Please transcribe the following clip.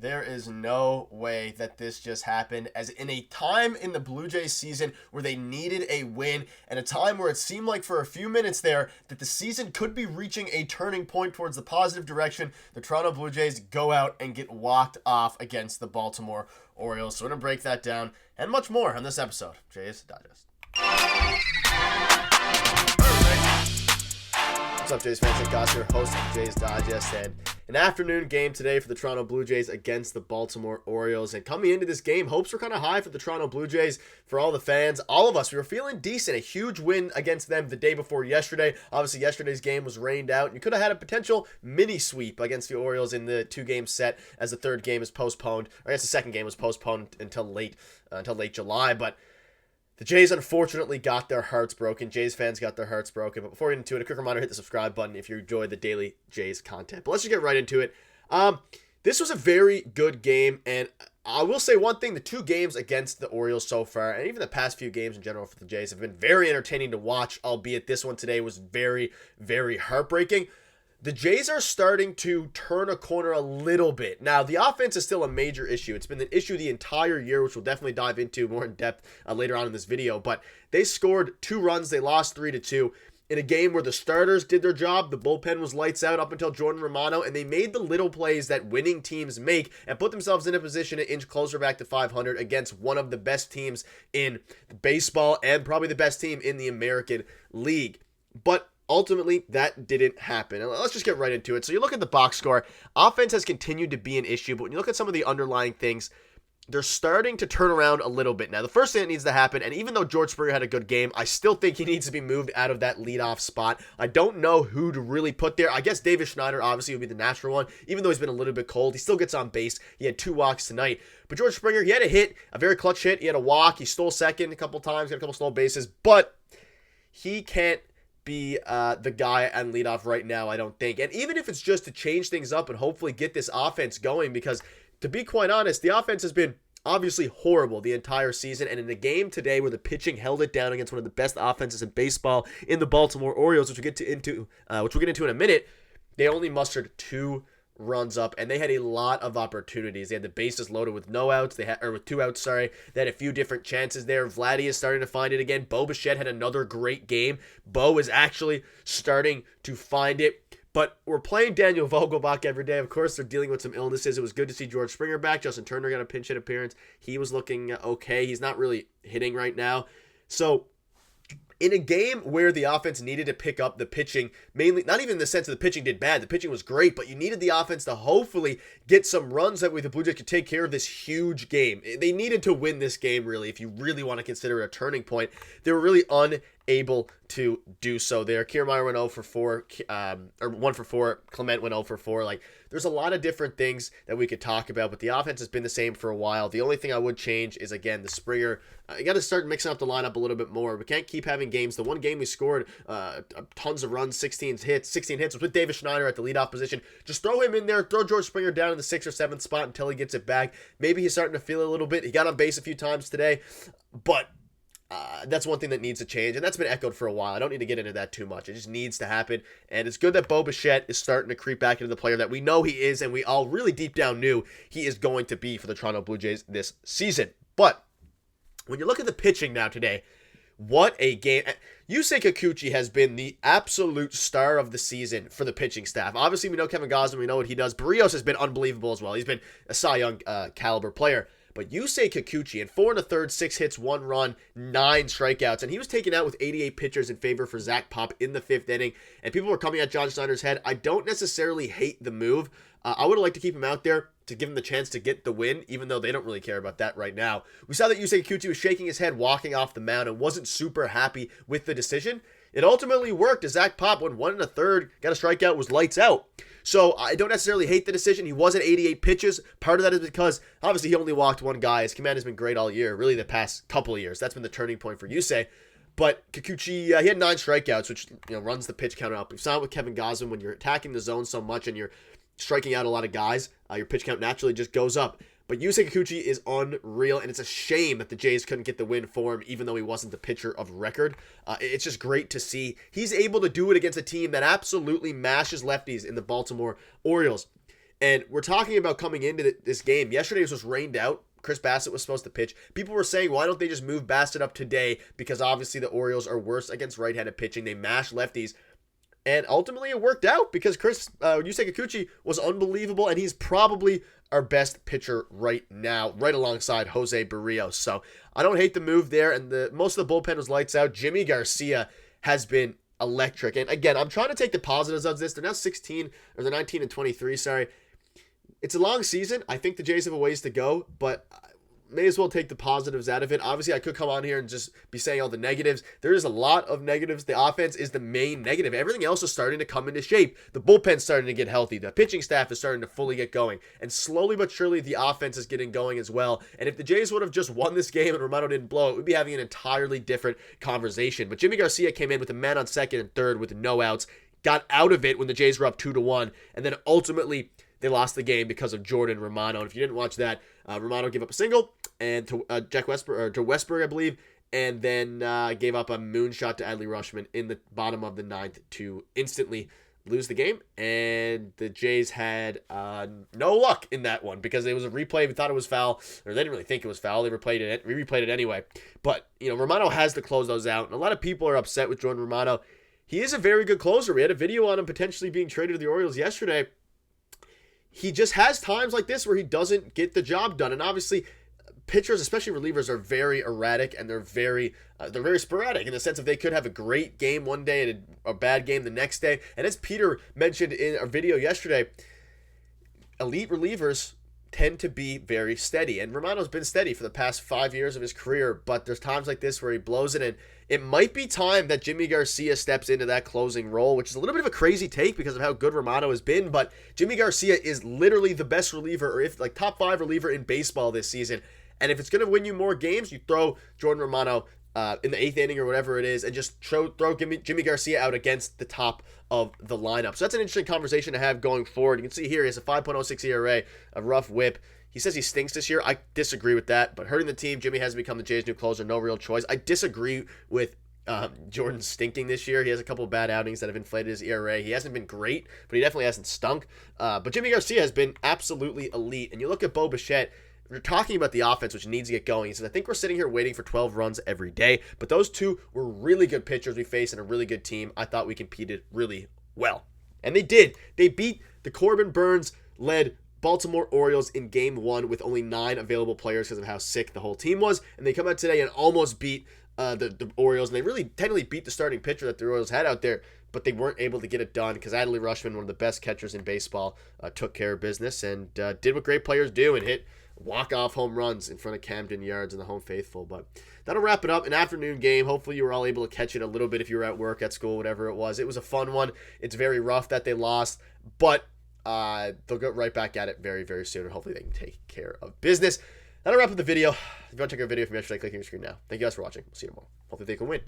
There is no way that this just happened, as in a time in the Blue Jays season where they needed a win, and a time where it seemed like for a few minutes there that the season could be reaching a turning point towards the positive direction. The Toronto Blue Jays go out and get walked off against the Baltimore Orioles. So we're going to break that down and much more on this episode of Jays Digest. What's up, Jays fans? It's Gosse, your host of Jays Digest, and an afternoon game today for the Toronto Blue Jays against the Baltimore Orioles. And coming into this game, hopes were kind of high for the Toronto Blue Jays, for all the fans, all of us. We were feeling decent. A huge win against them the day before yesterday. Obviously, yesterday's game was rained out, and you could have had a potential mini sweep against the Orioles in the two-game set, as the third game is postponed. Or I guess the second game was postponed until late July, but the Jays unfortunately got their hearts broken. Jays fans got their hearts broken. But before we get into it, a quick reminder, hit the subscribe button if you enjoy the daily Jays content. But let's just get right into it. This was a very good game, and I will say one thing: the two games against the Orioles so far, and even the past few games in general for the Jays, have been very entertaining to watch, albeit this one today was very, very heartbreaking. The Jays are starting to turn a corner a little bit. Now, the offense is still a major issue. It's been an issue the entire year, which we'll definitely dive into more in depth later on in this video. But they scored 2 runs. They lost 3-2 in a game where the starters did their job. The bullpen was lights out up until Jordan Romano, and they made the little plays that winning teams make and put themselves in a position to inch closer back to 500 against one of the best teams in baseball and probably the best team in the American League. But ultimately, that didn't happen. And let's just get right into it. So you look at the box score. Offense has continued to be an issue, but when you look at some of the underlying things, they're starting to turn around a little bit. Now, the first thing that needs to happen, and even though George Springer had a good game, I still think he needs to be moved out of that leadoff spot. I don't know who to really put there. I guess David Schneider obviously would be the natural one. Even though he's been a little bit cold, he still gets on base. He had 2 walks tonight. But George Springer, he had a hit, a very clutch hit. He had a walk. He stole second a couple times, got a couple slow bases. But he can't be the guy on leadoff right now, I don't think. And even if it's just to change things up and hopefully get this offense going, because to be quite honest, the offense has been obviously horrible the entire season. And in a game today where the pitching held it down against one of the best offenses in baseball in the Baltimore Orioles, which we'll get into in a minute, they only mustered 2 runs up, and they had a lot of opportunities. They had the bases loaded with no outs. With 2 outs, sorry. They had a few different chances there. Vladdy is starting to find it again. Bo Bichette had another great game. Bo is actually starting to find it. But we're playing Daniel Vogelbach every day. Of course, they're dealing with some illnesses. It was good to see George Springer back. Justin Turner got a pinch hit appearance. He was looking okay. He's not really hitting right now. So in a game where the offense needed to pick up the pitching, mainly, not even in the sense that the pitching did bad. The pitching was great, but you needed the offense to hopefully get some runs. That way the Blue Jays could take care of this huge game. They needed to win this game, really, if you really want to consider it a turning point. They were really unable to do so there. Kiermaier went 0 for 4, or 1 for 4. Clement went 0 for 4. Like, there's a lot of different things that we could talk about, but the offense has been the same for a while. The only thing I would change is, again, the Springer. You got to start mixing up the lineup a little bit more. We can't keep having games. The one game we scored tons of runs, 16 hits was with David Schneider at the leadoff position. Just throw him in there. Throw George Springer down in the 6th or 7th spot until he gets it back. Maybe he's starting to feel a little bit. He got on base a few times today, but that's one thing that needs to change, and that's been echoed for a while. I don't need to get into that too much. It just needs to happen, and it's good that Bo Bichette is starting to creep back into the player that we know he is, and we all really deep down knew he is going to be for the Toronto Blue Jays this season. But when you look at the pitching now today, what a game. Yusei Kikuchi has been the absolute star of the season for the pitching staff. Obviously, we know Kevin Gosse, we know what he does. Barrios has been unbelievable as well. He's been a Cy Young caliber player. But Yusei Kikuchi, in 4 1/3, 6 hits, 1 run, 9 strikeouts, and he was taken out with 88 pitchers in favor for Zach Pop in the 5th inning, and people were coming at John Schneider's head. I don't necessarily hate the move. I would have liked to keep him out there to give him the chance to get the win, even though they don't really care about that right now. We saw that Yusei Kikuchi was shaking his head walking off the mound and wasn't super happy with the decision. It ultimately worked as Zach Pop went 1 1/3, got a strikeout, was lights out. So I don't necessarily hate the decision. He was at 88 pitches. Part of that is because obviously he only walked 1 guy. His command has been great all year, really the past couple of years. That's been the turning point for Yusei. But Kikuchi, he had 9 strikeouts, which runs the pitch counter up. We've saw it with Kevin Gosse. When you're attacking the zone so much and you're striking out a lot of guys, your pitch count naturally just goes up. But Yusei Kikuchi is unreal, and it's a shame that the Jays couldn't get the win for him, even though he wasn't the pitcher of record. It's just great to see. He's able to do it against a team that absolutely mashes lefties in the Baltimore Orioles. And we're talking about coming into this game. Yesterday was rained out. Chris Bassett was supposed to pitch. People were saying, why don't they just move Bassett up today? Because obviously the Orioles are worse against right-handed pitching. They mash lefties. And ultimately it worked out because Yusei Kikuchi was unbelievable, and he's probably our best pitcher right now, right alongside Jose Barrios. So I don't hate the move there, and most of the bullpen was lights out. Jimmy Garcia has been electric. And again, I'm trying to take the positives of this. They're now 19 and 23, sorry. It's a long season. I think the Jays have a ways to go, but may as well take the positives out of it. Obviously, I could come on here and just be saying all the negatives. There is a lot of negatives. The offense is the main negative. Everything else is starting to come into shape. The bullpen's starting to get healthy. The pitching staff is starting to fully get going. And slowly but surely, the offense is getting going as well. And if the Jays would have just won this game and Romano didn't blow it, we'd be having an entirely different conversation. But Jimmy Garcia came in with a man on second and third with no outs, got out of it when the Jays were up 2-1, and then ultimately they lost the game because of Jordan Romano. And if you didn't watch that, Romano gave up a single and to Westberg, I believe, and then gave up a moonshot to Adley Rutschman in the bottom of the ninth to instantly lose the game. And the Jays had no luck in that one because it was a replay. We thought it was foul, or they didn't really think it was foul. They replayed it anyway. But Romano has to close those out, and a lot of people are upset with Jordan Romano. He is a very good closer. We had a video on him potentially being traded to the Orioles yesterday. He just has times like this where he doesn't get the job done. And obviously, pitchers, especially relievers, are very erratic, and they're very sporadic in the sense of they could have a great game one day and a bad game the next day. And as Peter mentioned in a video yesterday, elite relievers tend to be very steady. And Romano's been steady for the past 5 years of his career, but there's times like this where he blows it, and it might be time that Jimmy Garcia steps into that closing role, which is a little bit of a crazy take because of how good Romano has been, but Jimmy Garcia is literally the best reliever, or top 5 reliever in baseball this season. And if it's going to win you more games, you throw Jordan Romano in the 8th inning or whatever it is, and just throw Jimmy Garcia out against the top of the lineup. So that's an interesting conversation to have going forward. You can see here he has a 5.06 ERA, a rough whip. He says he stinks this year. I disagree with that, but hurting the team, Jimmy hasn't become the Jays' new closer, no real choice. I disagree with Jordan stinking this year. He has a couple of bad outings that have inflated his ERA. He hasn't been great, but he definitely hasn't stunk. But Jimmy Garcia has been absolutely elite. And you look at Bo Bichette, we're talking about the offense, which needs to get going. He says, I think we're sitting here waiting for 12 runs every day. But those two were really good pitchers we faced and a really good team. I thought we competed really well. And they did. They beat the Corbin Burns-led Baltimore Orioles in Game 1 with only 9 available players because of how sick the whole team was. And they come out today and almost beat the Orioles. And they really technically beat the starting pitcher that the Orioles had out there, but they weren't able to get it done because Adley Rutschman, one of the best catchers in baseball, took care of business and did what great players do and hit walk-off home runs in front of Camden Yards and the home faithful. But that'll wrap it up. An afternoon game. Hopefully you were all able to catch it a little bit if you were at work, at school, whatever it was. It was a fun one. It's very rough that they lost, but they'll get right back at it very, very soon, and hopefully they can take care of business. That'll wrap up the video. If you want to check out a video from yesterday, click on your screen now. Thank you guys for watching. We'll see you tomorrow. Hopefully they can win.